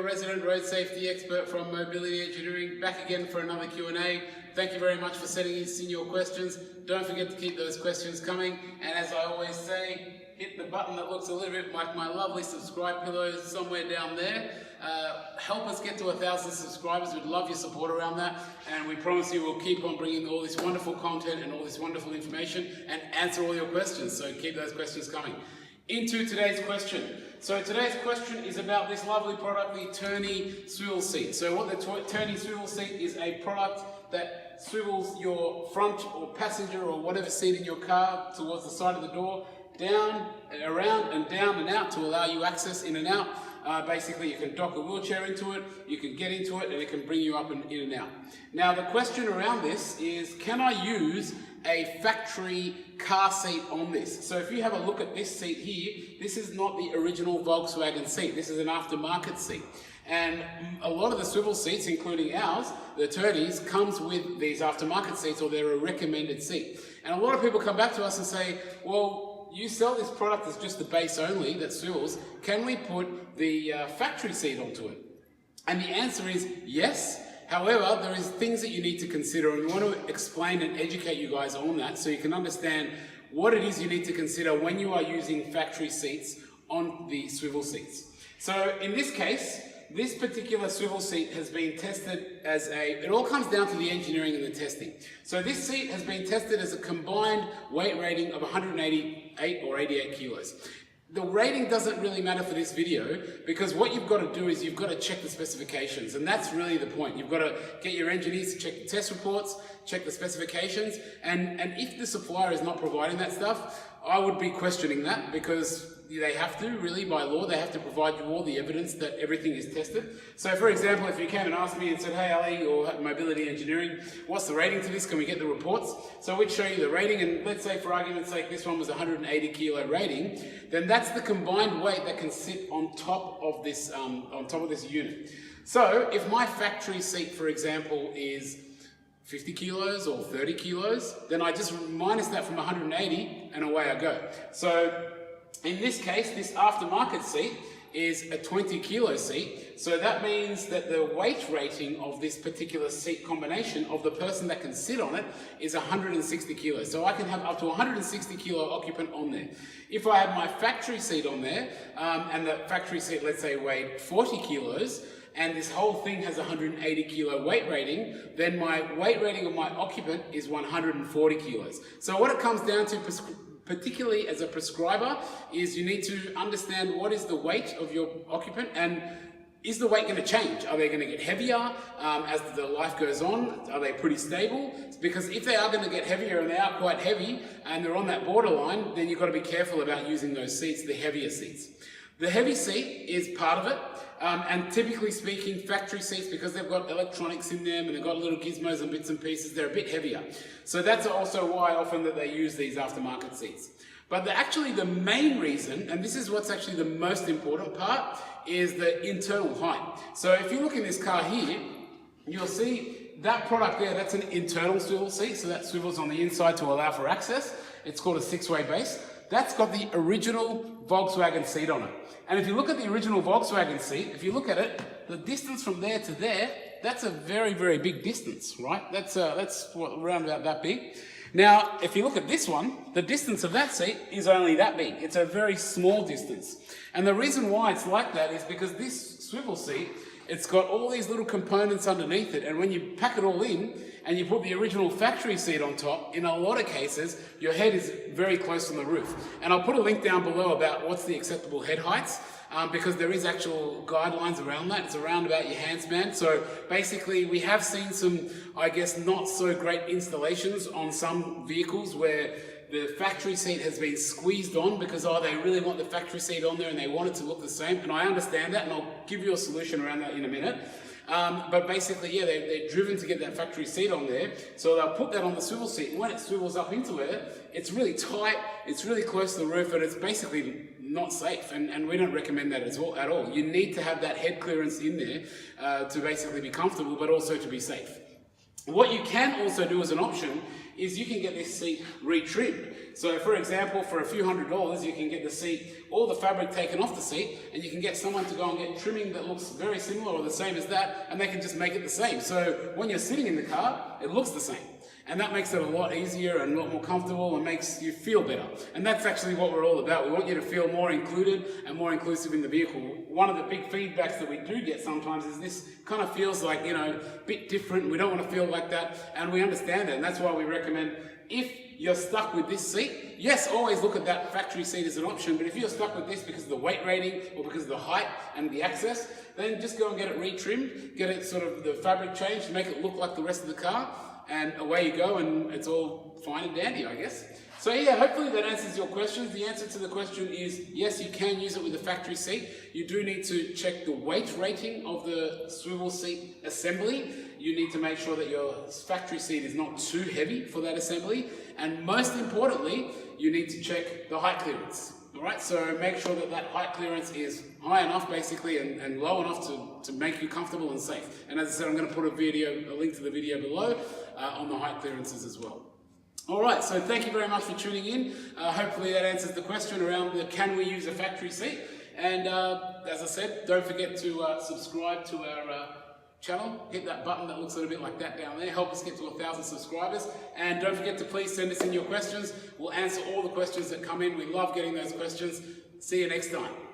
resident road safety expert from Mobility Engineering, back again for another Q&A. Thank you very much for sending in your questions. Don't forget to keep those questions coming, and as I always say, hit the button that looks a little bit like my lovely subscribe pillows somewhere down there. Help us get to 1,000 subscribers. We'd love your support around that, and we promise you we'll keep on bringing all this wonderful content and all this wonderful information and answer all your questions, so keep those questions coming. Into today's question. So today's question is about this lovely product, the Turny Swivel Seat. So what the Turny Swivel Seat is a product that swivels your front or passenger or whatever seat in your car towards the side of the door, down, around and down and out to allow you access in and out. Basically, you can dock a wheelchair into it, you can get into it, and it can bring you up and in and out. Now, the question around this is, can I use a factory car seat on this? So if you have a look at this seat here, this is not the original Volkswagen seat. This is an aftermarket seat. And a lot of the swivel seats, including ours, the Turnys, comes with these aftermarket seats, or they're a recommended seat. And a lot of people come back to us and say, well, you sell this product as just the base only that swivels, can we put the factory seat onto it? And the answer is yes. However, there is things that you need to consider, and we want to explain and educate you guys on that so you can understand what it is you need to consider when you are using factory seats on the swivel seats. So in this case, this particular swivel seat has been tested as it all comes down to the engineering and the testing. So this seat has been tested as a combined weight rating of 188 or 88 kilos. The rating doesn't really matter for this video, because what you've got to do is you've got to check the specifications, and that's really the point. You've got to get your engineers to check the test reports, check the specifications, and if the supplier is not providing that stuff, I would be questioning that, because they have to, really, by law, they have to provide you all the evidence that everything is tested. So for example, if you came and asked me and said, hey Ali, or Mobility Engineering, what's the rating to this? Can we get the reports? So we'd show you the rating, and let's say for argument's sake this one was 180 kilo rating, then that's the combined weight that can sit on top of this unit. So if my factory seat, for example, is 50 kilos or 30 kilos, then I just minus that from 180 and away I go. So in this case, this aftermarket seat is a 20 kilo seat, so that means that the weight rating of this particular seat combination of the person that can sit on it is 160 kilos. So I can have up to 160 kilo occupant on there. If I had my factory seat on there, and the factory seat, let's say, weighed 40 kilos, and this whole thing has 180 kilo weight rating, then my weight rating of my occupant is 140 kilos. So what it comes down to, particularly as a prescriber, is you need to understand what is the weight of your occupant, and is the weight going to change? Are they going to get heavier as the life goes on? Are they pretty stable? Because if they are going to get heavier, and they are quite heavy, and they're on that borderline, then you've got to be careful about using those seats, the heavier seats. The heavy seat is part of it, and typically speaking, factory seats, because they've got electronics in them and they've got little gizmos and bits and pieces, they're a bit heavier. So that's also why often that they use these aftermarket seats. But actually the main reason, and this is what's actually the most important part, is the internal height. So if you look in this car here, you'll see that product there, that's an internal swivel seat, so that swivels on the inside to allow for access. It's called a 6-way base. That's got the original Volkswagen seat on it. And if you look at the original Volkswagen seat, if you look at it, the distance from there to there, that's a very, very big distance, right? That's around about that big. Now, if you look at this one, the distance of that seat is only that big. It's a very small distance. And the reason why it's like that is because this swivel seat, it's got all these little components underneath it, and when you pack it all in and you put the original factory seat on top, in a lot of cases, your head is very close to the roof. And I'll put a link down below about what's the acceptable head heights, because there is actual guidelines around that. It's around about your hand span. So basically, we have seen some, I guess, not so great installations on some vehicles where the factory seat has been squeezed on because, they really want the factory seat on there and they want it to look the same. And I understand that, and I'll give you a solution around that in a minute. But basically, yeah, they're driven to get that factory seat on there. So they'll put that on the swivel seat, and when it swivels up into it, it's really tight, it's really close to the roof, and it's basically not safe. And we don't recommend that at all. You need to have that head clearance in there to basically be comfortable, but also to be safe. What you can also do as an option is you can get this seat retrimmed. So for example, for a few $100s, you can get the seat, all the fabric taken off the seat, and you can get someone to go and get trimming that looks very similar or the same as that, and they can just make it the same. So when you're sitting in the car, it looks the same. And that makes it a lot easier and a lot more comfortable and makes you feel better. And that's actually what we're all about. We want you to feel more included and more inclusive in the vehicle. One of the big feedbacks that we do get sometimes is this kind of feels like, you know, a bit different. We don't want to feel like that, and we understand that. And that's why we recommend, if you're stuck with this seat, yes, always look at that factory seat as an option, but if you're stuck with this because of the weight rating or because of the height and the access, then just go and get it retrimmed, get it sort of the fabric changed to make it look like the rest of the car, and away you go, and it's all fine and dandy, I guess. So yeah, hopefully that answers your questions. The answer to the question is yes, you can use it with the factory seat. You do need to check the weight rating of the swivel seat assembly. You need to make sure that your factory seat is not too heavy for that assembly. And most importantly, you need to check the height clearance. All right, so make sure that that height clearance is high enough, basically, and low enough to make you comfortable and safe. And as I said, I'm going to put a link to the video below on the height clearances as well. All right, so thank you very much for tuning in. Hopefully that answers the question around the can we use a factory seat. And as I said, don't forget to subscribe to our channel. Hit that button that looks a little bit like that down there. Help us get to 1,000 subscribers. And don't forget to please send us in your questions. We'll answer all the questions that come in. We love getting those questions. See you next time.